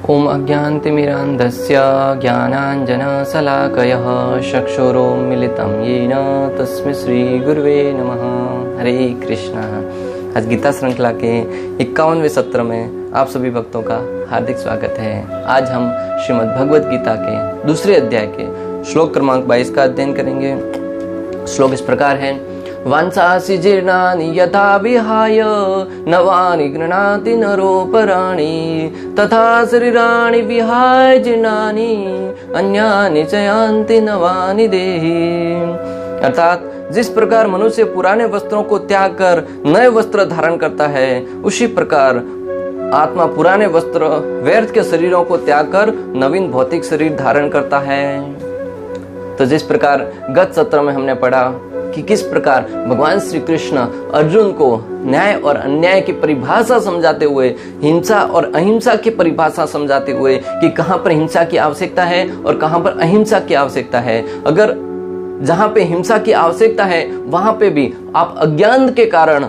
ओम अज्ञानतिमिरान्धस्य ज्ञानाञ्जनशलाकयः चक्षुरुन्मीलितं येन तस्मै श्रीगुरुवे नमः। हरे कृष्णा। आज गीता श्रृंखला के 51वें सत्र में आप सभी भक्तों का हार्दिक स्वागत है। आज हम श्रीमद् भगवद गीता के दूसरे अध्याय के श्लोक क्रमांक 22 का अध्ययन करेंगे। श्लोक इस प्रकार है। वांसासि जीर्णानि यथा विहाय नवानि गृह्णाति नरोपराणि तथा शरीराणि विहाय जीर्णानि अन्यानि च यान्ति नवानि देहि। अर्थात जिस प्रकार मनुष्य पुराने वस्त्रों को त्याग कर नए वस्त्र धारण करता है, उसी प्रकार आत्मा पुराने वस्त्र व्यर्थ के शरीरों को त्याग कर नवीन भौतिक शरीर धारण करता है। तो जिस प्रकार गत सत्र में हमने पढ़ा कि किस प्रकार भगवान श्री कृष्ण अर्जुन को न्याय और अन्याय की परिभाषा समझाते हुए, हिंसा और अहिंसा की परिभाषा समझाते हुए कि कहां पर हिंसा की आवश्यकता है और कहां पर अहिंसा की आवश्यकता है। अगर जहां पे हिंसा की आवश्यकता है वहां पे भी आप अज्ञान के कारण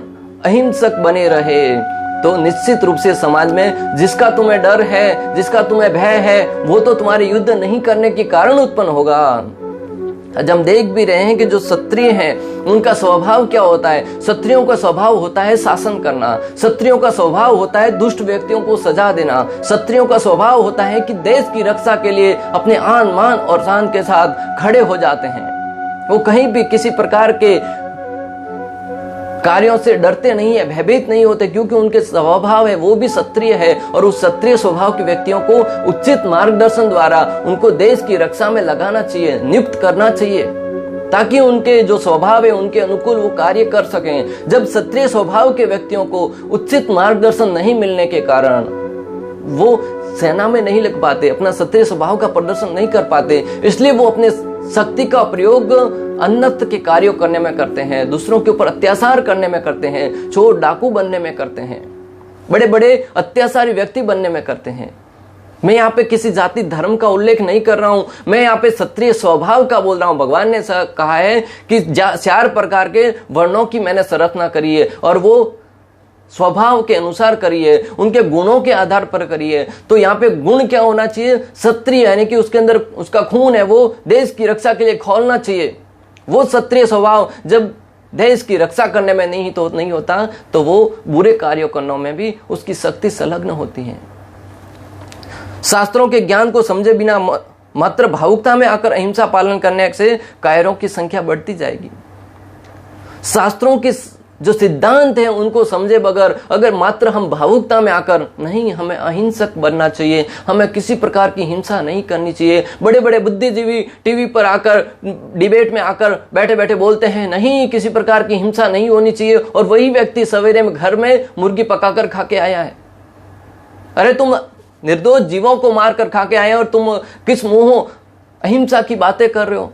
अहिंसक बने रहे तो निश्चित रूप से समाज में जिसका तुम्हें डर है, जिसका तुम्हें भय है, वो तो तुम्हारे युद्ध नहीं करने के कारण उत्पन्न होगा। आज हम देख भी रहे हैं कि जो क्षत्रिय हैं उनका स्वभाव क्या होता है। क्षत्रियों का स्वभाव होता है शासन करना, क्षत्रियों का स्वभाव होता है दुष्ट व्यक्तियों को सजा देना, क्षत्रियों का स्वभाव होता है कि देश की रक्षा के लिए अपने आन मान और शान के साथ खड़े हो जाते हैं। वो कहीं भी किसी प्रकार के कार्यों से डरते नहीं है, भयभीत नहीं होते, क्योंकि उनके स्वभाव है वो भी क्षत्रिय है। और उस क्षत्रिय स्वभाव के व्यक्तियों को उचित मार्गदर्शन द्वारा उनको देश की रक्षा में लगाना चाहिए, नियुक्त करना चाहिए, ताकि उनके जो स्वभाव है उनके अनुकूल वो कार्य कर सकें। जब क्षत्रिय स्वभाव के व्यक्तियों को उचित मार्गदर्शन नहीं मिलने के कारण वो सेना में नहीं लग पाते, अपना क्षत्रिय स्वभाव का प्रदर्शन नहीं कर पाते, इसलिए वो अपने शक्ति का प्रयोग अन्नत के कार्यों करने में करते हैं, दूसरों के ऊपर अत्याचार करने में करते हैं, चोर डाकू बनने में करते हैं, बड़े बड़े अत्याचारी व्यक्ति बनने में करते हैं। मैं यहाँ पे किसी जाति धर्म का उल्लेख नहीं कर रहा हूं, मैं यहाँ पे क्षत्रिय स्वभाव का बोल रहा हूं। भगवान ने कहा है कि 4 प्रकार के वर्णों की मैंने संरचना करी है और वो स्वभाव के अनुसार करिए, उनके गुणों के आधार पर करिए। तो यहाँ पे गुण क्या होना चाहिए? क्षत्रिय, यानी कि उसके अंदर उसका खून है वो देश की रक्षा के लिए खौलना चाहिए। वो क्षत्रिय स्वभाव जब देश की रक्षा करने में नहीं होता तो वो बुरे कार्यों करने में भी उसकी शक्ति संलग्न होती है। शास्त्रों के ज्ञान को समझे बिना मात्र भावुकता में आकर अहिंसा पालन करने से कायरों की संख्या बढ़ती जाएगी। शास्त्रों के जो सिद्धांत हैं उनको समझे बगैर अगर मात्र हम भावुकता में आकर नहीं, हमें अहिंसक बनना चाहिए, हमें किसी प्रकार की हिंसा नहीं करनी चाहिए। बड़े बड़े बुद्धिजीवी टीवी पर आकर डिबेट में आकर बैठे बैठे बोलते हैं नहीं, किसी प्रकार की हिंसा नहीं होनी चाहिए, और वही व्यक्ति सवेरे में घर में मुर्गी पकाकर खा के आया है। अरे तुम निर्दोष जीवों को मार कर खा के आए और तुम किस मुंहों अहिंसा की बातें कर रहे हो?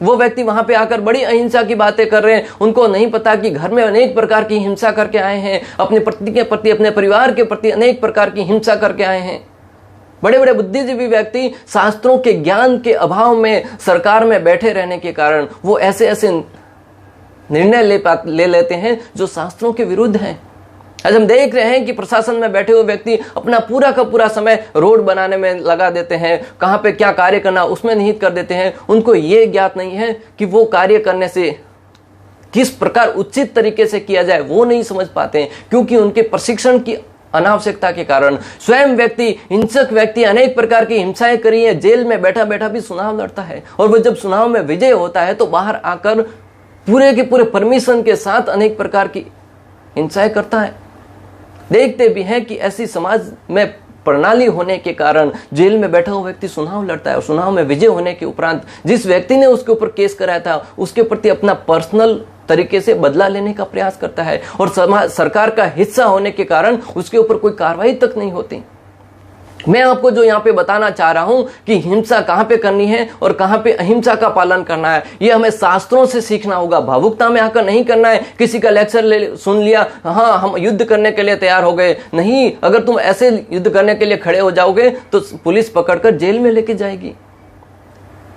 वो व्यक्ति वहां पे आकर बड़ी अहिंसा की बातें कर रहे हैं। उनको नहीं पता कि घर में अनेक प्रकार की हिंसा करके आए हैं, अपने पति के प्रति, अपने परिवार के प्रति अनेक प्रकार की हिंसा करके आए हैं। बड़े बड़े बुद्धिजीवी व्यक्ति शास्त्रों के ज्ञान के अभाव में सरकार में बैठे रहने के कारण वो ऐसे ऐसे निर्णय ले लेते हैं जो शास्त्रों के विरुद्ध हैं। आज हम देख रहे हैं कि प्रशासन में बैठे हुए व्यक्ति अपना पूरा का पूरा समय रोड बनाने में लगा देते हैं, कहां पे क्या कार्य करना उसमें निहित कर देते हैं। उनको ये ज्ञात नहीं है कि वो कार्य करने से किस प्रकार उचित तरीके से किया जाए, वो नहीं समझ पाते हैं, क्योंकि उनके प्रशिक्षण की अनावश्यकता के कारण स्वयं व्यक्ति, हिंसक व्यक्ति अनेक प्रकार की हिंसाएं करी है, जेल में बैठा बैठा भी चुनाव लड़ता है, और वो जब चुनाव में विजय होता है तो बाहर आकर पूरे के पूरे परमिशन के साथ अनेक प्रकार की हिंसाएं करता है। देखते भी हैं कि ऐसी समाज में प्रणाली होने के कारण जेल में बैठा हुआ व्यक्ति चुनाव लड़ता है, और चुनाव में विजय होने के उपरांत जिस व्यक्ति ने उसके ऊपर केस कराया था उसके प्रति अपना पर्सनल तरीके से बदला लेने का प्रयास करता है, और सरकार का हिस्सा होने के कारण उसके ऊपर कोई कार्रवाई तक नहीं होती। मैं आपको जो यहाँ पे बताना चाह रहा हूं कि हिंसा कहां पे करनी है और कहां पे अहिंसा का पालन करना है, ये हमें शास्त्रों से सीखना होगा। भावुकता में आकर नहीं करना है, किसी का लेक्चर सुन लिया, हाँ हम युद्ध करने के लिए तैयार हो गए। नहीं, अगर तुम ऐसे युद्ध करने के लिए खड़े हो जाओगे तो पुलिस पकड़कर जेल में लेके जाएगी।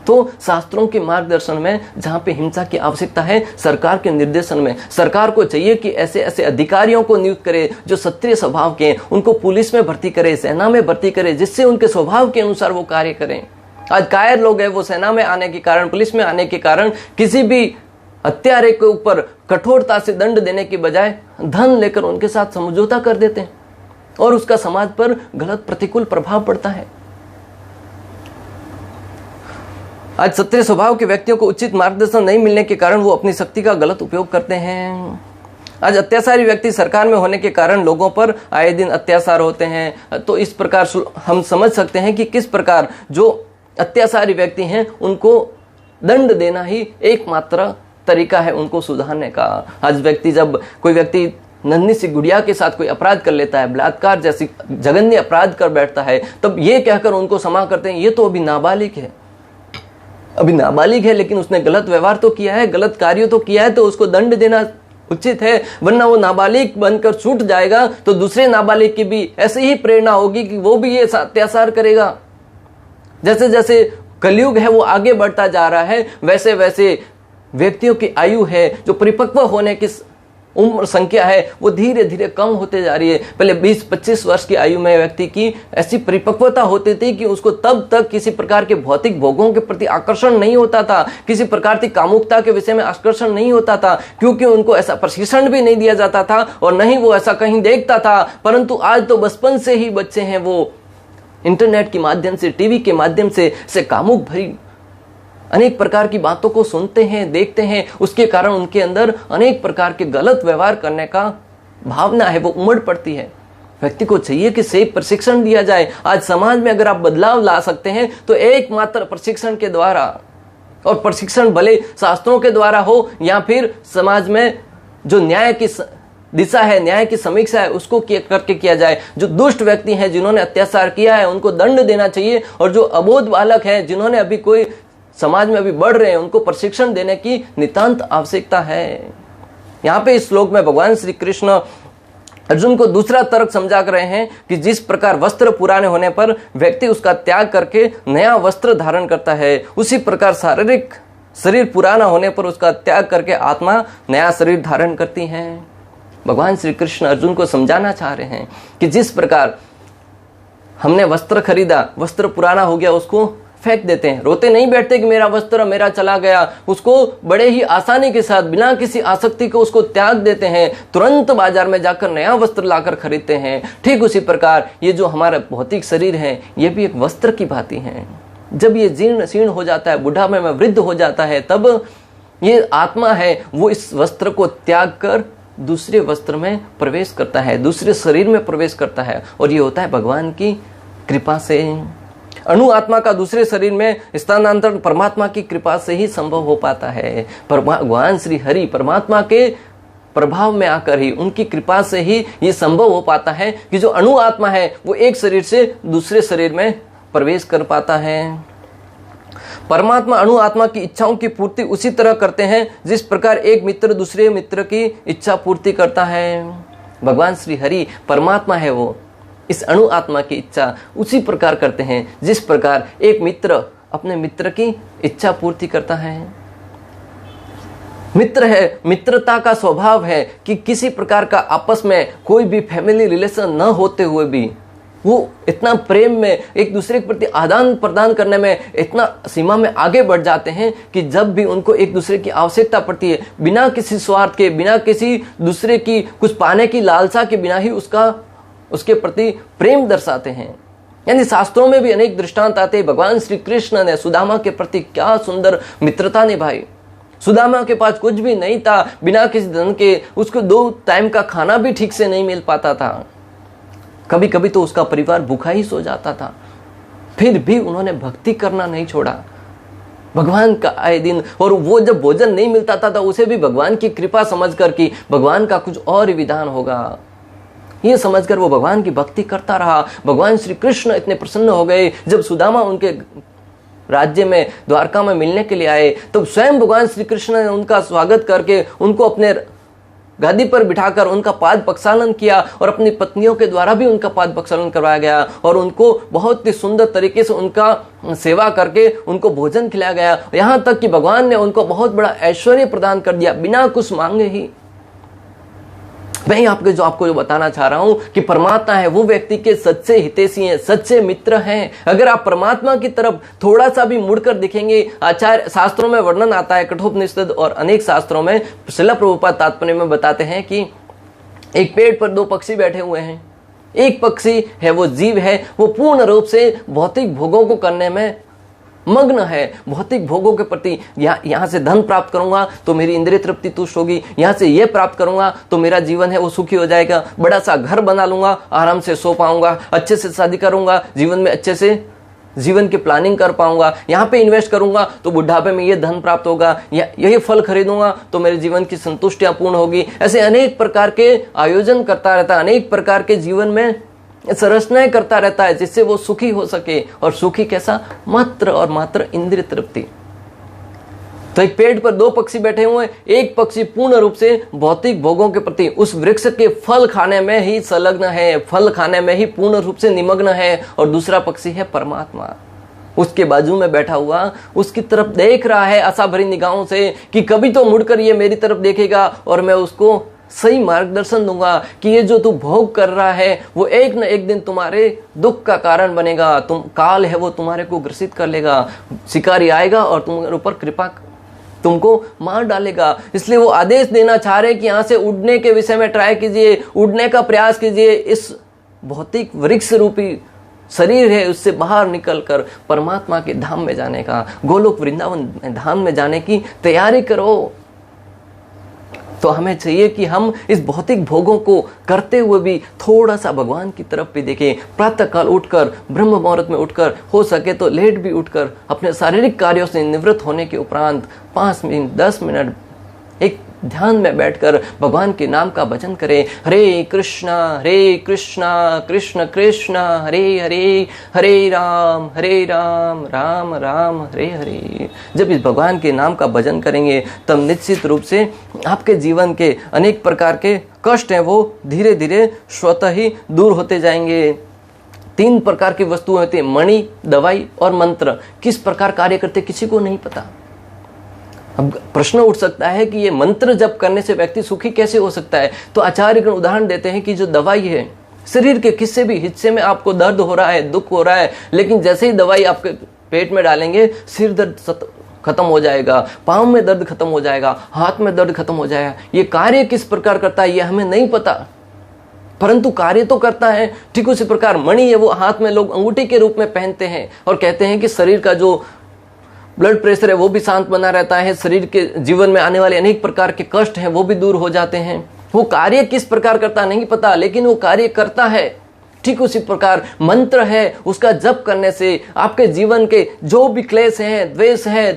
तो शास्त्रों के मार्गदर्शन में जहां पे हिंसा की आवश्यकता है, सरकार के निर्देशन में सरकार को चाहिए कि ऐसे ऐसे अधिकारियों को नियुक्त करे जो क्षत्रिय स्वभाव के हैं, उनको पुलिस में भर्ती करे, सेना में भर्ती करे, जिससे उनके स्वभाव के अनुसार वो कार्य करें। आज कायर लोग हैं, वो सेना में आने के कारण, पुलिस में आने के कारण किसी भी हत्यारे के ऊपर कठोरता से दंड देने के बजाय धन लेकर उनके साथ समझौता कर देते हैं और उसका समाज पर गलत प्रतिकूल प्रभाव पड़ता है। आज क्षत्रिय स्वभाव के व्यक्तियों को उचित मार्गदर्शन नहीं मिलने के कारण वो अपनी शक्ति का गलत उपयोग करते हैं। आज अत्याचारी व्यक्ति सरकार में होने के कारण लोगों पर आए दिन अत्याचार होते हैं। तो इस प्रकार हम समझ सकते हैं कि किस प्रकार जो अत्याचारी व्यक्ति हैं उनको दंड देना ही एकमात्र तरीका है उनको सुधारने का। आज जब कोई व्यक्ति नन्ही सी गुड़िया के साथ कोई अपराध कर लेता है, बलात्कार जैसी जघन्य अपराध कर बैठता है, तब ये कहकर उनको क्षमा करते हैं ये तो अभी नाबालिग है, अभी नाबालिग है, लेकिन उसने गलत व्यवहार तो किया है, गलत कार्य तो किया है, तो उसको दंड देना उचित है। वरना वो नाबालिग बनकर छूट जाएगा तो दूसरे नाबालिग की भी ऐसी ही प्रेरणा होगी कि वो भी ये अत्याचार करेगा। जैसे जैसे कलयुग है वो आगे बढ़ता जा रहा है, वैसे वैसे व्यक्तियों की आयु है जो परिपक्व होने की उम्र संख्या है वो धीरे धीरे कम होते जा रही है। पहले 20-25 वर्ष की आयु में व्यक्ति की ऐसी परिपक्वता होती थी कि उसको तब तक किसी प्रकार के भौतिक भोगों के प्रति आकर्षण नहीं होता था, किसी प्रकार की कामुकता के विषय में आकर्षण नहीं होता था, क्योंकि उनको ऐसा प्रशिक्षण भी नहीं दिया जाता था और नहीं वो ऐसा कहीं देखता था। परंतु आज तो बचपन से ही बच्चे हैं वो इंटरनेट के माध्यम से, टीवी के माध्यम से कामुक भरी अनेक प्रकार की बातों को सुनते हैं, देखते हैं, उसके कारण उनके अंदर अनेक प्रकार के गलत व्यवहार करने का भावना है वो उमड़ पड़ती है। व्यक्ति को चाहिए कि सही प्रशिक्षण दिया जाए। आज समाज में अगर आप बदलाव ला सकते हैं तो एकमात्र प्रशिक्षण के द्वारा, और प्रशिक्षण भले शास्त्रों के द्वारा हो या फिर समाज में जो न्याय की दिशा है, न्याय की समीक्षा है, उसको करके किया जाए। जो दुष्ट व्यक्ति हैं जिन्होंने अत्याचार किया है उनको दंड देना चाहिए, और जो अबोध बालक हैं जिन्होंने अभी कोई समाज में अभी बढ़ रहे हैं उनको प्रशिक्षण देने की नितांत आवश्यकता है। यहाँ पे इस श्लोक में भगवान श्री कृष्ण अर्जुन को दूसरा तर्क समझा कर रहे हैं कि जिस प्रकार वस्त्र पुराने होने पर व्यक्ति उसका त्याग करके नया वस्त्र धारण करता है, उसी प्रकार शारीरिक शरीर पुराना होने पर उसका त्याग करके आत्मा नया शरीर धारण करती है। भगवान श्री कृष्ण अर्जुन को समझाना चाह रहे हैं कि जिस प्रकार हमने वस्त्र खरीदा, वस्त्र पुराना हो गया, उसको फेंक देते हैं, रोते नहीं बैठते कि मेरा वस्त्र मेरा चला गया, उसको बड़े ही आसानी के साथ बिना किसी आसक्ति को उसको त्याग देते हैं, तुरंत बाजार में जाकर नया वस्त्र लाकर खरीदते हैं। ठीक उसी प्रकार ये जो हमारा भौतिक शरीर है ये भी एक वस्त्र की भांति है। जब ये जीर्ण शीर्ण हो जाता है, बुढ़ापे में वृद्ध हो जाता है, तब ये आत्मा है वो इस वस्त्र को त्याग कर दूसरे वस्त्र में प्रवेश करता है, दूसरे शरीर में प्रवेश करता है, और ये होता है भगवान की कृपा से। अणु आत्मा का दूसरे शरीर में स्थानांतरण परमात्मा की कृपा से ही संभव हो पाता है। भगवान श्री हरि परमात्मा के प्रभाव में आकर ही, उनकी कृपा से ही ये संभव हो पाता है कि जो अणु आत्मा है वो एक शरीर से दूसरे शरीर में प्रवेश कर पाता है। परमात्मा अणु आत्मा की इच्छाओं की पूर्ति उसी तरह करते हैं जिस प्रकार एक मित्र दूसरे मित्र की इच्छा पूर्ति करता है। भगवान श्री हरि परमात्मा है वो इस अणु आत्मा की इच्छा उसी प्रकार करते हैं जिस प्रकार एक मित्र अपने मित्र की इच्छा पूर्ति करता है। मित्र है, मित्रता का स्वभाव है कि किसी प्रकार का आपस में कोई भी फैमिली रिलेशन न होते हुए भी वो इतना प्रेम में एक दूसरे के प्रति आदान प्रदान करने में इतना सीमा में आगे बढ़ जाते हैं कि जब भी उनको एक दूसरे की आवश्यकता पड़ती है, बिना किसी स्वार्थ के, बिना किसी दूसरे की कुछ पाने की लालसा के बिना ही उसके प्रति प्रेम दर्शाते हैं। यानी शास्त्रों में भी अनेक दृष्टांत आते हैं। भगवान श्री कृष्ण ने सुदामा के प्रति क्या सुंदर मित्रता निभाई। सुदामा के पास कुछ भी नहीं था, बिना किसी धन के उसको 2 टाइम का खाना भी ठीक से नहीं मिल पाता था, कभी कभी तो उसका परिवार भूखा ही सो जाता था, फिर भी उन्होंने भक्ति करना नहीं छोड़ा भगवान का आए दिन। और वो जब भोजन नहीं मिलता था तो उसे भी भगवान की कृपा समझकर कि भगवान का कुछ और विधान होगा, ये समझकर वो भगवान की भक्ति करता रहा। भगवान श्री कृष्ण इतने प्रसन्न हो गए जब सुदामा उनके राज्य में द्वारका में मिलने के लिए आए, तब स्वयं भगवान श्री कृष्ण ने उनका स्वागत करके उनको अपने गादी पर बिठाकर उनका पाद प्रक्षालन किया और अपनी पत्नियों के द्वारा भी उनका पाद प्रक्षालन करवाया गया और उनको बहुत ही सुंदर तरीके से उनका सेवा करके उनको भोजन खिलाया गया। यहां तक कि भगवान ने उनको बहुत बड़ा ऐश्वर्य प्रदान कर दिया बिना कुछ मांगे ही। मैं आपको जो बताना चाह रहा हूं कि परमात्मा है वो व्यक्ति के सच्चे हितैषी हैं, सच्चे मित्र हैं। अगर आप परमात्मा की तरफ थोड़ा सा भी मुड़कर देखेंगे, आचार्य शास्त्रों में वर्णन आता है, कठोपनिषद और अनेक शास्त्रों में श्रील प्रभुपाद तात्पर्य में बताते हैं कि एक पेड़ पर दो पक्षी बैठे हुए हैं। एक पक्षी है वो जीव है, वो पूर्ण रूप से भौतिक भोगों को करने में मग्न है। भौतिक भोगों के प्रति यहां से धन प्राप्त करूंगा तो मेरी इंद्रिय तृप्ति तुष्ट होगी, यहां से ये प्राप्त करूंगा तो मेरा जीवन है वो सुखी हो जाएगा, बड़ा सा घर बना लूंगा, आराम से सो पाऊंगा, अच्छे से शादी करूंगा, जीवन में अच्छे से जीवन की प्लानिंग कर पाऊंगा, यहाँ पे इन्वेस्ट करूंगा तो बुढ़ापे में ये धन प्राप्त होगा, यही फल खरीदूंगा तो मेरे जीवन की संतुष्टियां पूर्ण होगी। ऐसे अनेक प्रकार के आयोजन करता रहता है, अनेक प्रकार के जीवन में संरचनाएं करता रहता है जिससे वो सुखी हो सके। और सुखी कैसा? मात्र और मात्र इंद्रिय तृप्ति। तो एक पेड़ पर दो पक्षी बैठे हुए हैं, एक पक्षी पूर्ण रूप से भौतिक भोगों के प्रति उस वृक्ष के फल खाने में ही संलग्न है, फल खाने में ही पूर्ण रूप से निमग्न है, और दूसरा पक्षी है परमात्मा, उसके बाजू में बैठा हुआ, उसकी तरफ देख रहा है आशा भरी निगाहों से कि कभी तो मुड़कर ये मेरी तरफ देखेगा और मैं उसको सही मार्गदर्शन दूंगा कि ये जो तू भोग कर रहा है वो एक न एक दिन तुम्हारे दुख का कारण बनेगा, तुम काल है वो तुम्हारे को ग्रसित कर लेगा, शिकारी आएगा और तुम्हारे ऊपर कृपा तुमको मार डालेगा। इसलिए वो आदेश देना चाह रहे कि यहां से उड़ने के विषय में ट्राई कीजिए, उड़ने का प्रयास कीजिए, इस भौतिक वृक्ष रूपी शरीर है उससे बाहर निकलकर परमात्मा के धाम में जाने का, गोलोक वृंदावन धाम में जाने की तैयारी करो। तो हमें चाहिए कि हम इस भौतिक भोगों को करते हुए भी थोड़ा सा भगवान की तरफ भी देखें। प्रातः काल उठकर, ब्रह्म मुहूर्त में उठकर, हो सके तो लेट भी उठकर अपने शारीरिक कार्यों से निवृत्त होने के उपरांत 5 मिनट 10 मिनट एक ध्यान में बैठकर भगवान के नाम का भजन करें। हरे कृष्णा कृष्ण कृष्ण हरे हरे, हरे राम राम राम हरे हरे। जब इस भगवान के नाम का भजन करेंगे तब निश्चित रूप से आपके जीवन के अनेक प्रकार के कष्ट हैं वो धीरे धीरे स्वतः ही दूर होते जाएंगे। 3 प्रकार की वस्तुएं होती है, मणि, दवाई और मंत्र। किस प्रकार कार्य करते किसी को नहीं पता। अब प्रश्न उठ सकता है कि ये मंत्र जप करने से व्यक्ति सुखी कैसे हो सकता है? तो आचार्यगण उदाहरण देते हैं कि जो दवाई है, शरीर के किसी भी हिस्से में आपको दर्द हो रहा है, दुख हो रहा है, लेकिन जैसे ही दवाई आपके पेट में डालेंगे सिर दर्द खत्म हो जाएगा, पाँव में दर्द खत्म हो जाएगा, हाथ में दर्द खत्म हो जाएगा। ये कार्य किस प्रकार करता है ये हमें नहीं पता, परंतु कार्य तो करता है। ठीक उसी प्रकार मणि है वो हाथ में लोग अंगूठी के रूप में पहनते हैं और कहते हैं कि शरीर का जो ब्लड प्रेशर है वो भी शांत बना रहता है, शरीर के जीवन में आने वाले अनेक प्रकार के कष्ट हैं वो भी दूर हो जाते हैं। वो कार्य किस प्रकार करता नहीं पता, लेकिन वो कार्य करता है। ठीक उसी प्रकार मंत्र है, उसका जप करने से आपके जीवन के जो भी क्लेश हैं, द्वेष है,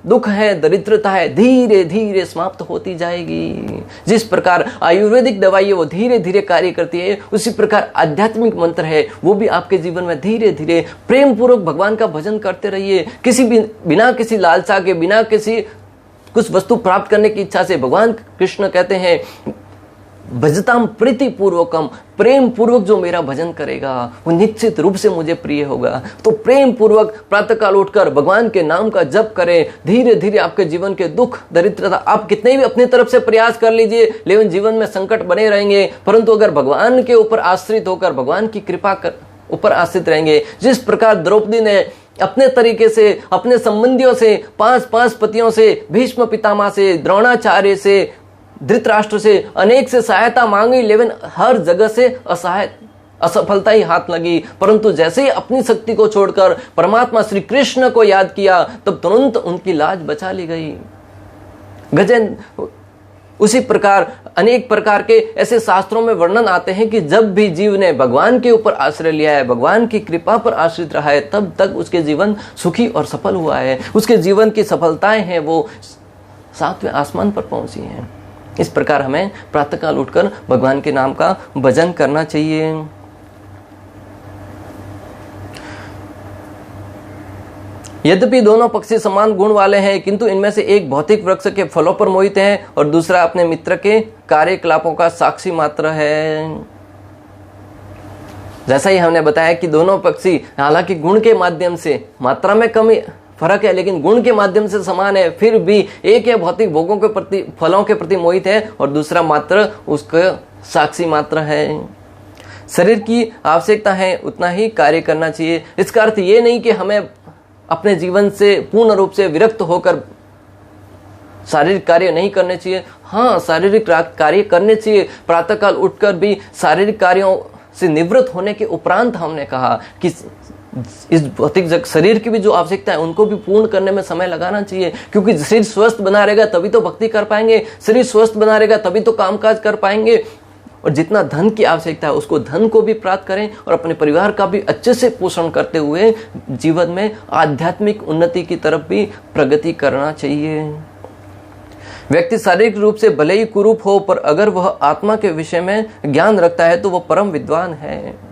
दुख है, दरिद्रता है, धीरे धीरे समाप्त होती जाएगी। जिस प्रकार आयुर्वेदिक दवाई है वो धीरे धीरे कार्य करती है, उसी प्रकार आध्यात्मिक मंत्र है वो भी आपके जीवन में धीरे धीरे प्रेम पूर्वक भगवान का भजन करते रहिए। बिना किसी लालसा के, बिना किसी कुछ वस्तु प्राप्त करने की इच्छा से। भगवान कृष्ण कहते हैं भजताम प्रीति पूर्वकम, प्रेम पूर्वक जो मेरा भजन करेगा वो निश्चित रूप से मुझे प्रिय होगा। तो प्रेम पूर्वक प्रातःकाल उठकर भगवान के नाम का जप करें। धीरे धीरे आपके जीवन के दुख, दरिद्रता, आप कितने भी अपनी तरफ से प्रयास कर लीजिए लेकिन जीवन में संकट बने रहेंगे। परंतु अगर भगवान के ऊपर आश्रित होकर भगवान की कृपा ऊपर आश्रित रहेंगे, जिस प्रकार द्रौपदी ने अपने तरीके से अपने संबंधियों से, 5 पतियों से, भीष्म पितामह से, द्रोणाचार्य से, धृतराष्ट्र से अनेक से सहायता मांगी, लेकिन हर जगह से असफलता ही हाथ लगी। परंतु जैसे ही अपनी शक्ति को छोड़कर परमात्मा श्री कृष्ण को याद किया तब तुरंत उनकी लाज बचा ली गई। गजेंद्र उसी प्रकार अनेक प्रकार के ऐसे शास्त्रों में वर्णन आते हैं कि जब भी जीव ने भगवान के ऊपर आश्रय लिया है, भगवान की कृपा पर आश्रित रहा है, तब तक उसके जीवन सुखी और सफल हुआ है। उसके जीवन की सफलताएं हैं वो 7वें आसमान पर पहुंची हैं। इस प्रकार हमें प्रातःकाल उठकर भगवान के नाम का भजन करना चाहिए। यद्यपि दोनों पक्षी समान गुण वाले हैं, किंतु इनमें से एक भौतिक वृक्ष के फलों पर मोहित है और दूसरा अपने मित्र के कार्यकलापों का साक्षी मात्र है। जैसा ही हमने बताया कि दोनों पक्षी हालांकि गुण के माध्यम से मात्रा में कमी फर्क है, लेकिन गुण के माध्यम से समान है, फिर भी एक है भौतिक भोगों के प्रति, फलों के प्रति मोहित है और दूसरा मात्र उसका साक्षी मात्र है। शरीर की आवश्यकता है उतना ही कार्य करना चाहिए। इसका अर्थ ये नहीं कि हमें अपने जीवन से पूर्ण रूप से विरक्त होकर शारीरिक कार्य नहीं करने चाहिए। हाँ, शारीरिक कार्य करने चाहिए। प्रातःकाल उठकर भी शारीरिक कार्यों से निवृत्त होने के उपरांत हमने कहा कि इस भौतिक शरीर की भी जो आवश्यकता है उनको भी पूर्ण करने में समय लगाना चाहिए, क्योंकि शरीर स्वस्थ बना रहेगा तभी तो भक्ति कर पाएंगे, शरीर स्वस्थ बना रहेगा तभी तो कामकाज कर पाएंगे। और जितना धन की आवश्यकता है उसको धन को भी प्राप्त करें और अपने परिवार का भी अच्छे से पोषण करते हुए जीवन में आध्यात्मिक उन्नति की तरफ भी प्रगति करना चाहिए। व्यक्ति शारीरिक रूप से भले ही कुरूप हो, पर अगर वह आत्मा के विषय में ज्ञान रखता है तो वह परम विद्वान है।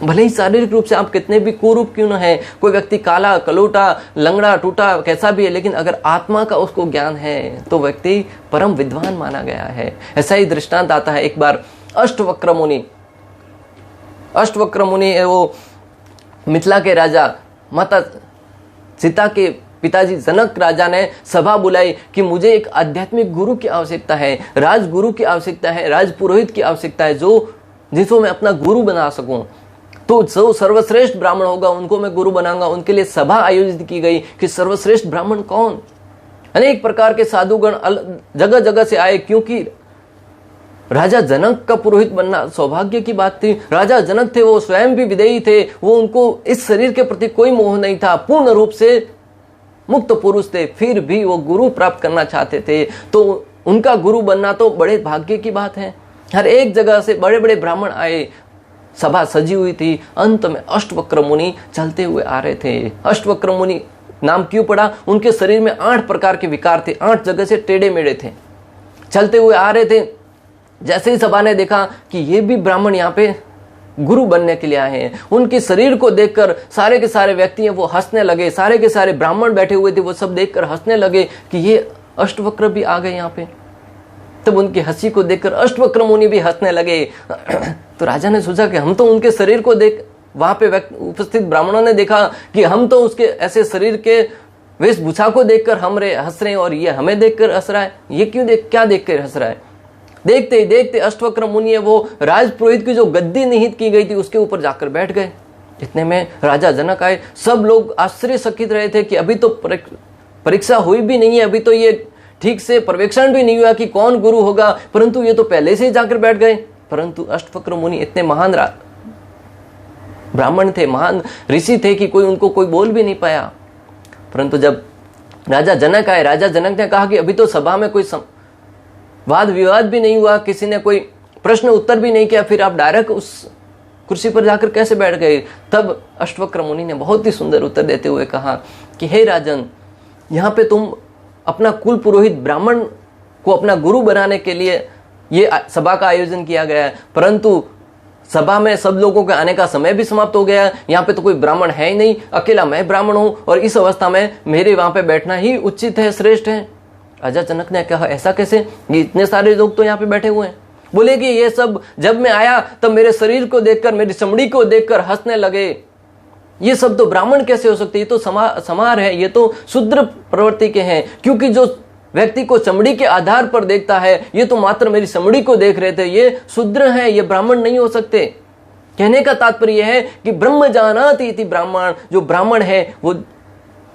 भले ही शारीरिक रूप से आप कितने भी कुरूप क्यों न है, कोई व्यक्ति काला, कलोटा, लंगड़ा, टूटा कैसा भी है, लेकिन अगर आत्मा का उसको ज्ञान है तो व्यक्ति परम विद्वान माना गया है। ऐसा ही दृष्टांत आता है। एक बार अष्टवक्र मुनि वो मिथिला के राजा माता सीता के पिताजी जनक राजा ने सभा बुलाई कि मुझे एक आध्यात्मिक गुरु की आवश्यकता है, राजगुरु की आवश्यकता है, राजपुरोहित की आवश्यकता है, जिसको मैं अपना गुरु बना सकूं। तो जो सर्वश्रेष्ठ ब्राह्मण होगा उनको मैं गुरु बनाऊंगा। उनके लिए सभा आयोजित की गई कि सर्वश्रेष्ठ ब्राह्मण कौन। अनेक प्रकार के साधुगण जगह जगह से आए, क्योंकि राजा जनक का पुरोहित बनना सौभाग्य की बात थी। राजा जनक थे, वो स्वयं भी विदेही थे, वो उनको इस शरीर के प्रति कोई मोह नहीं था, पूर्ण रूप से मुक्त पुरुष थे, फिर भी वो गुरु प्राप्त करना चाहते थे। तो उनका गुरु बनना तो बड़े भाग्य की बात है। हर एक जगह से बड़े बड़े ब्राह्मण आए, सभा सजी हुई थी। अंत में अष्टवक्र मुनि चलते हुए आ रहे थे। अष्टवक्र मुनि नाम क्यों पड़ा? उनके शरीर में 8 प्रकार के विकार थे, 8 जगह से टेढ़े मेढ़े थे, चलते हुए आ रहे थे। जैसे ही सभा ने देखा कि ये भी ब्राह्मण यहाँ पे गुरु बनने के लिए आए हैं, उनके शरीर को देखकर सारे के सारे व्यक्ति हैं वो हंसने लगे। सारे के सारे ब्राह्मण बैठे हुए थे, वो सब देखकर हंसने लगे कि ये अष्टवक्र भी आ गए यहाँ पे। तब उनकी हंसी को देखकर अष्टवक्र मुनि भी हंसने लगे। तो राजा ने सोचा कि हम तो उनके शरीर को देख, वहां पे उपस्थित ब्राह्मणों ने देखा कि हम तो उसके ऐसे शरीर के वेशभूषा को देखकर हंस रहे हैं और ये हमें देखकर हंस रहा है। ये क्या देखकर हंस रहा है? देखते ही देखते अष्टवक्र मुनि वो राजपुरोहित की जो गद्दी निहित की गई थी उसके ऊपर जाकर बैठ गए। इतने में राजा जनक आए। सब लोग आश्चर्यचकित रहे थे कि अभी तो परीक्षा हुई भी नहीं है, अभी तो ये ठीक से पर्यवेक्षण भी नहीं हुआ कि कौन गुरु होगा, परंतु ये तो पहले से ही जाकर बैठ गए। परंतु अष्टवक्र मुनि इतने महान ब्राह्मण थे, महान ऋषि थे कि उनको कोई बोल भी नहीं पाया। परंतु जब राजा जनक आए, राजा जनक ने कहा कि अभी तो सभा में कोई वाद विवाद भी नहीं हुआ, किसी ने कोई प्रश्न उत्तर भी नहीं किया, फिर आप डायरेक्ट उस कुर्सी पर जाकर कैसे बैठ गए? तब अष्टवक्र मुनि ने बहुत ही सुंदर उत्तर देते हुए कहा कि हे राजन, यहाँ पे तुम अपना कुल पुरोहित ब्राह्मण को अपना गुरु बनाने के लिए ये सभा का आयोजन किया गया है, परंतु सभा में सब लोगों के आने का समय भी समाप्त हो गया। यहाँ पे तो कोई ब्राह्मण है ही नहीं, अकेला मैं ब्राह्मण हूँ और इस अवस्था में मेरे वहां पे बैठना ही उचित है, श्रेष्ठ है। राजा जनक ने कहा ऐसा कैसे? ये इतने सारे लोग तो यहाँ पे बैठे हुए हैं। बोले कि ये सब जब मैं आया तब मेरे शरीर को देखकर, मेरी चमड़ी को देखकर हंसने लगे। ये सब तो ब्राह्मण कैसे हो सकते? ये तो समार है, ये तो शूद्र प्रवृत्ति के हैं, क्योंकि जो व्यक्ति को चमड़ी के आधार पर देखता है, ये तो मात्र मेरी चमड़ी को देख रहे थे, ये शूद्र है, ये ब्राह्मण नहीं हो सकते। कहने का तात्पर्य है कि ब्रह्म जानाति इति ब्राह्मण, जो ब्राह्मण है वो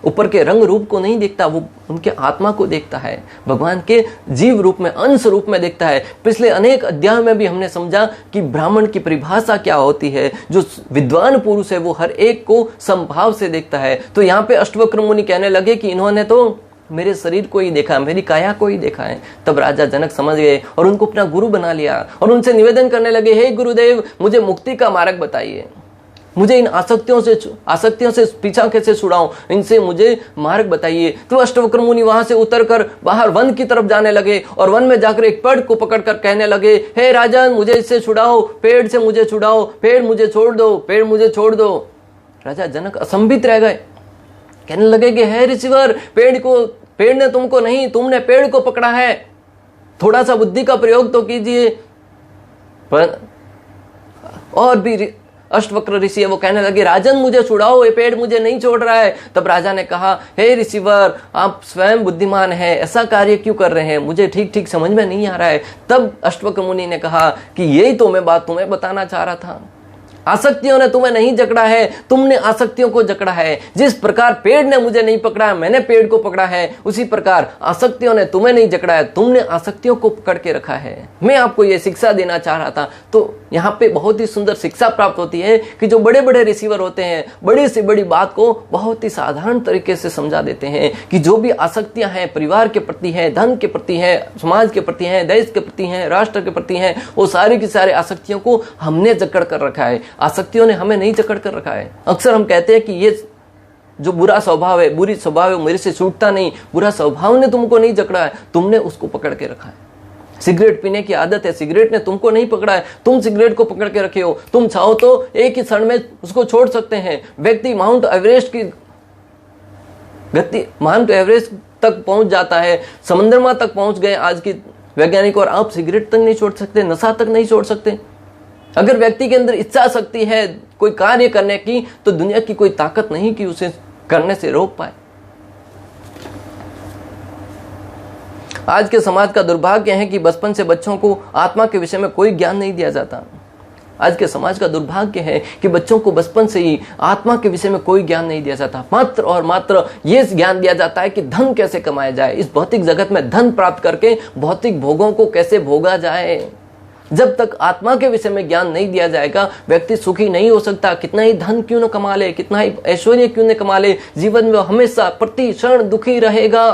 ऊपर के रंग रूप को नहीं देखता, वो उनके आत्मा को देखता है, भगवान के जीव रूप में, अंश रूप में देखता है। पिछले अनेक अध्याय में भी हमने समझा कि ब्राह्मण की परिभाषा क्या होती है। जो विद्वान पुरुष है वो हर एक को समभाव से देखता है। तो यहाँ पे अष्टवक्र मुनि कहने लगे कि इन्होंने तो मेरे शरीर को ही देखा, मेरी काया को ही देखा है। तब राजा जनक समझ गए और उनको अपना गुरु बना लिया और उनसे निवेदन करने लगे, हे गुरुदेव, मुझे मुक्ति का मार्ग बताइए, मुझे इन आसक्तियों से पीछा कैसे छुड़ाऊं, इनसे मुझे मार्ग बताइए। तो अष्टवक्र मुनि वहां से उतरकर बाहर वन की तरफ जाने लगे और वन में जाकर एक पेड़ को पकड़कर कहने लगे, हे राजन, मुझे इससे छुड़ाओ, पेड़ से मुझे छुड़ाओ, पेड़ मुझे छोड़ दो, पेड़ मुझे छोड़ दो। राजा जनक असंभित रह गए। कहने लगे कि हे ऋषिवर, पेड़ ने तुमको नहीं, तुमने पेड़ को पकड़ा है, थोड़ा सा बुद्धि का प्रयोग तो कीजिए। पर और भी अष्टवक्र ऋषि है, वो कहने लगे राजन मुझे छुड़ाओ, ये पेड़ मुझे नहीं छोड़ रहा है। तब राजा ने कहा, हे ऋषिवर, आप स्वयं बुद्धिमान हैं, ऐसा कार्य क्यों कर रहे हैं, मुझे ठीक ठीक समझ में नहीं आ रहा है। तब अष्टवक्र मुनि ने कहा कि यही तो मैं बात तुम्हें बताना चाह रहा था। आसक्तियों ने तुम्हें नहीं जकड़ा है, तुमने आसक्तियों को जकड़ा है। जिस प्रकार पेड़ ने मुझे नहीं पकड़ा, मैंने पेड़ को पकड़ा है, उसी प्रकार आसक्तियों ने तुम्हें नहीं जकड़ा है, तुमने आसक्तियों को पकड़ के रखा है। मैं आपको यह शिक्षा देना चाह रहा था। तो यहाँ पे बहुत ही सुंदर शिक्षा प्राप्त होती है कि जो बड़े बड़े रिसीवर होते हैं, बड़ी से बड़ी बात को बहुत ही साधारण तरीके से समझा देते हैं कि जो भी आसक्तियां हैं, परिवार के प्रति हैं, धन के प्रति हैं, समाज के प्रति हैं, देश के प्रति हैं, राष्ट्र के प्रति हैं, वो सारी की सारी आसक्तियों को हमने जकड़ कर रखा है, आसक्तियों ने हमें नहीं जकड़ कर रखा है। अक्सर हम कहते हैं कि ये जो बुरा स्वभाव है, बुरी स्वभाव है, मेरे से छूटता नहीं, बुरा स्वभाव ने तुमको नहीं जकड़ा है, तुमने उसको पकड़ के रखा है। सिगरेट पीने की आदत है, सिगरेट ने तुमको नहीं पकड़ा है, तुम सिगरेट को पकड़ के रखे हो। तुम चाहो तो एक ही क्षण में उसको छोड़ सकते हैं। व्यक्ति माउंट एवरेस्ट की गति, माउंट एवरेस्ट तक पहुंच जाता है, समंदरमा तक पहुंच गए आज की वैज्ञानिक, और आप सिगरेट तक नहीं छोड़ सकते, नशा तक नहीं छोड़ सकते। अगर व्यक्ति के अंदर इच्छा शक्ति है कोई कार्य करने की, तो दुनिया की कोई ताकत नहीं कि उसे करने से रोक पाए। आज के समाज का दुर्भाग्य है कि बचपन से बच्चों को आत्मा के विषय में कोई ज्ञान नहीं दिया जाता। आज के समाज का दुर्भाग्य है कि बच्चों को बचपन से ही आत्मा के विषय में कोई ज्ञान नहीं दिया जाता। मात्र और मात्र ये ज्ञान दिया जाता है कि धन कैसे कमाया जाए, इस भौतिक जगत में धन प्राप्त करके भौतिक भोगों को कैसे भोगा जाए। जब तक आत्मा के विषय में ज्ञान नहीं दिया जाएगा, व्यक्ति सुखी नहीं हो सकता। कितना ही धन क्यों न कमा ले, कितना ही ऐश्वर्य क्यों न कमा ले, जीवन में हमेशा प्रति क्षण दुखी रहेगा,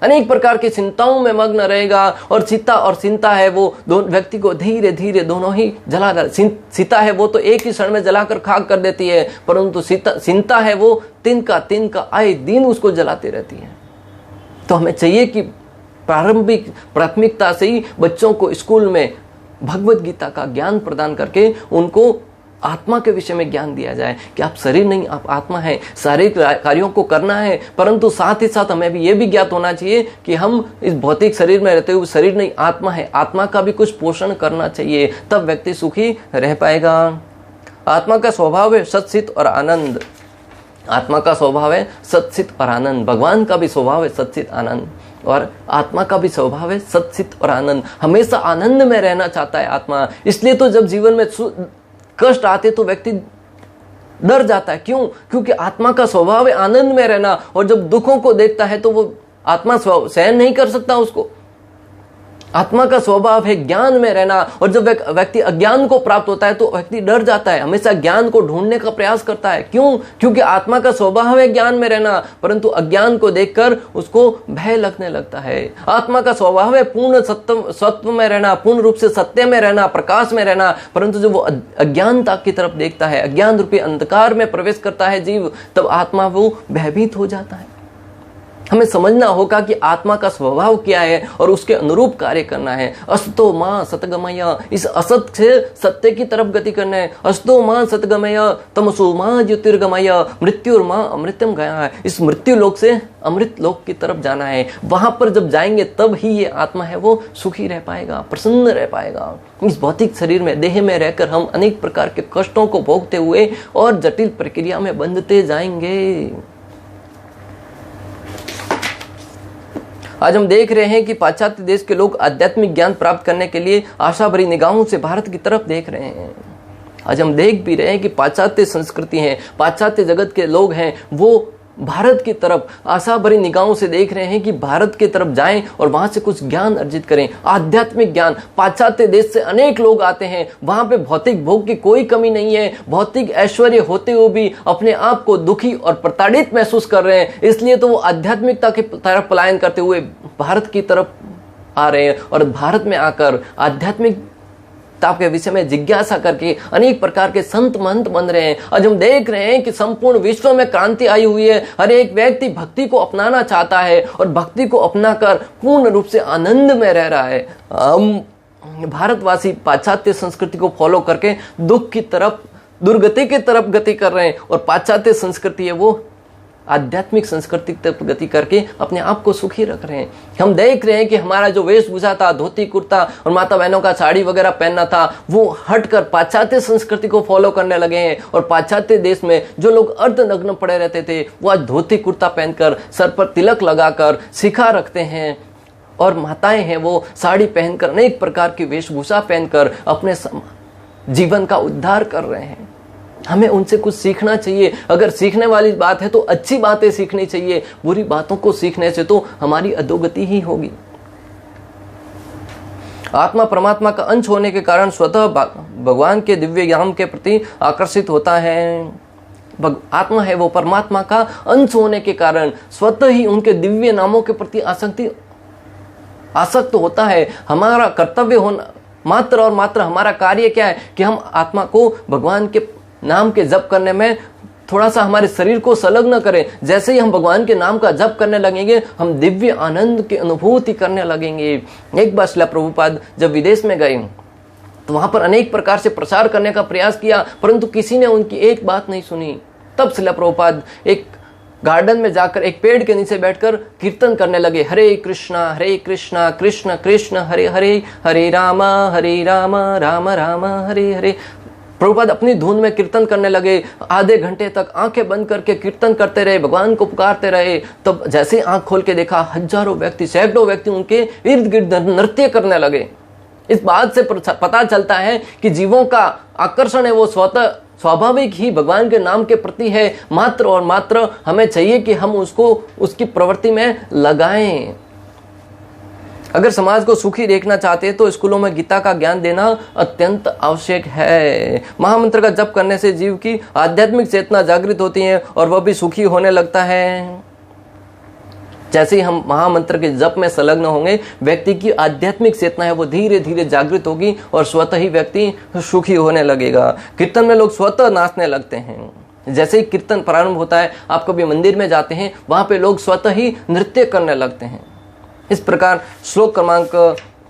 अनेक प्रकार की चिंताओं में मग्न रहेगा। और चिंता और चिंता है वो दोनों व्यक्ति को धीरे धीरे दोनों ही जला, चिंता है वो तो एक ही क्षण में जलाकर खाक कर देती है, परंतु चिंता है वो तिनका आए दिन उसको जलाती रहती है। तो हमें चाहिए कि प्रारंभिक प्राथमिकता से ही बच्चों को स्कूल में भगवत गीता का ज्ञान प्रदान करके उनको आत्मा के विषय में ज्ञान दिया जाए कि आप शरीर नहीं, आप आत्मा है, शारीरिक कार्यों को करना है, परंतु साथ ही साथ हमें भी ये भी ज्ञात होना चाहिए कि हम इस भौतिक शरीर में रहते हुए शरीर नहीं, आत्मा है, आत्मा का भी कुछ पोषण करना चाहिए, तब व्यक्ति सुखी रह पाएगा। आत्मा का स्वभाव है सत्चित और आनंद। आत्मा का स्वभाव है सत्चित और आनंद। भगवान का भी स्वभाव है सत्चित आनंद, और आत्मा का भी स्वभाव है सत्चित और आनंद। हमेशा आनंद में रहना चाहता है आत्मा। इसलिए तो जब जीवन में कष्ट आते तो व्यक्ति डर जाता है। क्यों? क्योंकि आत्मा का स्वभाव है आनंद में रहना, और जब दुखों को देखता है तो वो आत्मा सहन नहीं कर सकता उसको। आत्मा का स्वभाव है ज्ञान में रहना, और जब व्यक्ति अज्ञान को प्राप्त होता है तो व्यक्ति डर जाता है, हमेशा ज्ञान को ढूंढने का प्रयास करता है। क्यों? क्योंकि आत्मा का स्वभाव है ज्ञान में रहना, परंतु अज्ञान को देखकर उसको भय लगने लगता है। आत्मा का स्वभाव है पूर्ण सत्व में रहना, पूर्ण रूप से सत्य में रहना, प्रकाश में रहना, परंतु जब वो अज्ञानता की तरफ देखता है, अज्ञान रूपी अंधकार में प्रवेश करता है जीव, तब आत्मा वो भयभीत हो जाता है। हमें समझना होगा कि आत्मा का स्वभाव क्या है और उसके अनुरूप कार्य करना है। अस्तो मां सतगमय, इस असत से सत्य की तरफ गति करना है। अस्तो मां सतगमय तमसो मां ज्योतिर्गमय, मृत्युर्मां अमृतम गया है, इस मृत्यु लोक से अमृत लोक की तरफ जाना है। वहां पर जब जाएंगे तब ही ये आत्मा है वो सुखी रह पाएगा, प्रसन्न रह पाएगा। इस भौतिक शरीर में, देह में रहकर हम अनेक प्रकार के कष्टों को भोगते हुए और जटिल प्रक्रिया में बंधते जाएंगे। आज हम देख रहे हैं कि पाश्चात्य देश के लोग आध्यात्मिक ज्ञान प्राप्त करने के लिए आशा भरी निगाहों से भारत की तरफ देख रहे हैं। आज हम देख भी रहे हैं कि पाश्चात्य संस्कृति है, पाश्चात्य जगत के लोग हैं, वो भारत की तरफ आशा भरी निगाहों से देख रहे हैं कि भारत की तरफ जाएं और वहां से कुछ ज्ञान अर्जित करें, आध्यात्मिक ज्ञान। पाश्चात्य देश से अनेक लोग आते हैं, वहां पे भौतिक भोग की कोई कमी नहीं है, भौतिक ऐश्वर्य होते हुए भी अपने आप को दुखी और प्रताड़ित महसूस कर रहे हैं, इसलिए तो वो आध्यात्मिकता की तरफ पलायन करते हुए भारत की तरफ आ रहे हैं, और भारत में आकर आध्यात्मिक के विषय में जिज्ञासा करके अनेक प्रकार के संत महंत बन रहे हैं। आज हम देख रहे हैं कि संपूर्ण विश्व में क्रांति आई हुई है। हर एक व्यक्ति भक्ति को अपनाना चाहता है और भक्ति को अपनाकर पूर्ण रूप से आनंद में रह रहा है। हम भारतवासी पाश्चात्य संस्कृति को फॉलो करके दुख की तरफ, दुर्गति की तरफ गति कर रहे हैं, और पाश्चात्य संस्कृति है वो आध्यात्मिक संस्कृति तक गति करके अपने आप को सुखी रख रहे हैं। हम देख रहे हैं कि हमारा जो वेशभूषा था, धोती कुर्ता और माता बहनों का साड़ी वगैरह पहनना था, वो हटकर पाश्चात्य संस्कृति को फॉलो करने लगे हैं। और पाश्चात्य देश में जो लोग अर्धनग्न पड़े रहते थे, वो आज धोती कुर्ता पहनकर, सर पर तिलक लगाकर शिखा रखते हैं। और माताएं हैं वो साड़ी पहनकर, अनेक प्रकार की वेशभूषा पहनकर अपने जीवन का उद्धार कर रहे हैं। हमें उनसे कुछ सीखना चाहिए। अगर सीखने वाली बात है तो अच्छी बातें सीखनी चाहिए, बुरी बातों को सीखने से तो हमारी अधोगति ही होगी। आत्मा परमात्मा का अंश होने के कारण स्वतः भगवान के दिव्य ज्ञान के प्रति आकर्षित होता है। आत्मा है वो परमात्मा का अंश होने के कारण स्वतः ही उनके दिव्य नामों के प्रति आसक्त होता है। हमारा कर्तव्य होना मात्र और मात्र, हमारा कार्य क्या है कि हम आत्मा को भगवान के नाम के जप करने में थोड़ा सा हमारे शरीर को संलग्न करें। जैसे ही हम भगवान के नाम का जप करने लगेंगे, हम दिव्य आनंद की अनुभूति करने लगेंगे। एक बार श्रील प्रभुपाद जब विदेश में गए तो वहां पर अनेक प्रकार से प्रचार करने का प्रयास किया, परंतु किसी ने उनकी एक बात नहीं सुनी। तब श्रील प्रभुपाद एक गार्डन में जाकर एक पेड़ के नीचे बैठकर कीर्तन करने लगे, हरे कृष्णा कृष्ण कृष्ण हरे हरे, हरे राम राम राम हरे हरे। प्रभुपाद अपनी धुन में कीर्तन करने लगे। आधे घंटे तक आंखें बंद करके कीर्तन करते रहे, भगवान को पुकारते रहे। तब जैसे आंख खोल के देखा, हजारों व्यक्ति, सैकड़ों व्यक्ति उनके इर्द गिर्द नृत्य करने लगे। इस बात से पता चलता है कि जीवों का आकर्षण है वो स्वतः स्वाभाविक ही भगवान के नाम के प्रति है। मात्र और मात्र हमें चाहिए कि हम उसको उसकी प्रवृत्ति में लगाएं। अगर समाज को सुखी देखना चाहते हैं तो स्कूलों में गीता का ज्ञान देना अत्यंत आवश्यक है। महामंत्र का जप करने से जीव की आध्यात्मिक चेतना जागृत होती है और वह भी सुखी होने लगता है। जैसे ही हम महामंत्र के जप में संलग्न होंगे, व्यक्ति की आध्यात्मिक चेतना है वो धीरे धीरे जागृत होगी और स्वतः ही व्यक्ति सुखी होने लगेगा। कीर्तन में लोग स्वतः नाचने लगते हैं। जैसे ही कीर्तन प्रारंभ होता है, आप कभी मंदिर में जाते हैं, वहां पे लोग स्वतः ही नृत्य करने लगते हैं। इस प्रकार श्लोक क्रमांक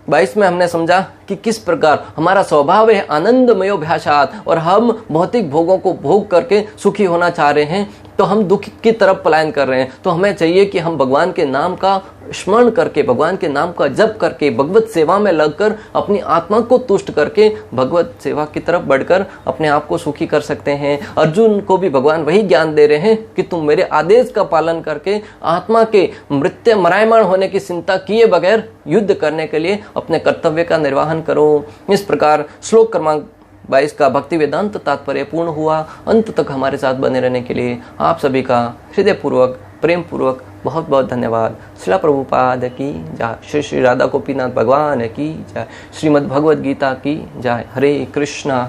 22 में हमने समझा कि किस प्रकार हमारा स्वभाव है आनंदमयो भाषात, और हम भौतिक भोगों को भोग करके सुखी होना चाह रहे हैं, तो हम दुख की तरफ पलायन कर रहे हैं। तो हमें चाहिए कि हम भगवान के नाम का स्मरण करके, भगवान के नाम का जप करके, भगवत सेवा में लगकर अपनी आत्मा को तुष्ट करके भगवत सेवा की तरफ बढ़कर अपने आप को सुखी कर सकते हैं। अर्जुन को भी भगवान वही ज्ञान दे रहे हैं कि तुम मेरे आदेश का पालन करके आत्मा के मरायमाण होने की चिंता किए बगैर युद्ध करने के लिए अपने कर्तव्य का निर्वहन करो। इस प्रकार श्लोक क्रमांक 22 का भक्ति वेदांत तात्पर्य पूर्ण हुआ। अंत तक हमारे साथ बने रहने के लिए आप सभी का हृदयपूर्वक, प्रेम पूर्वक बहुत बहुत धन्यवाद। श्रील प्रभुपाद की जय। श्री श्री राधा गोपीनाथ भगवान की जय। श्रीमद् भगवद गीता की जय। हरे कृष्णा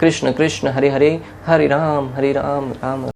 कृष्ण कृष्ण हरे हरे, हरे राम राम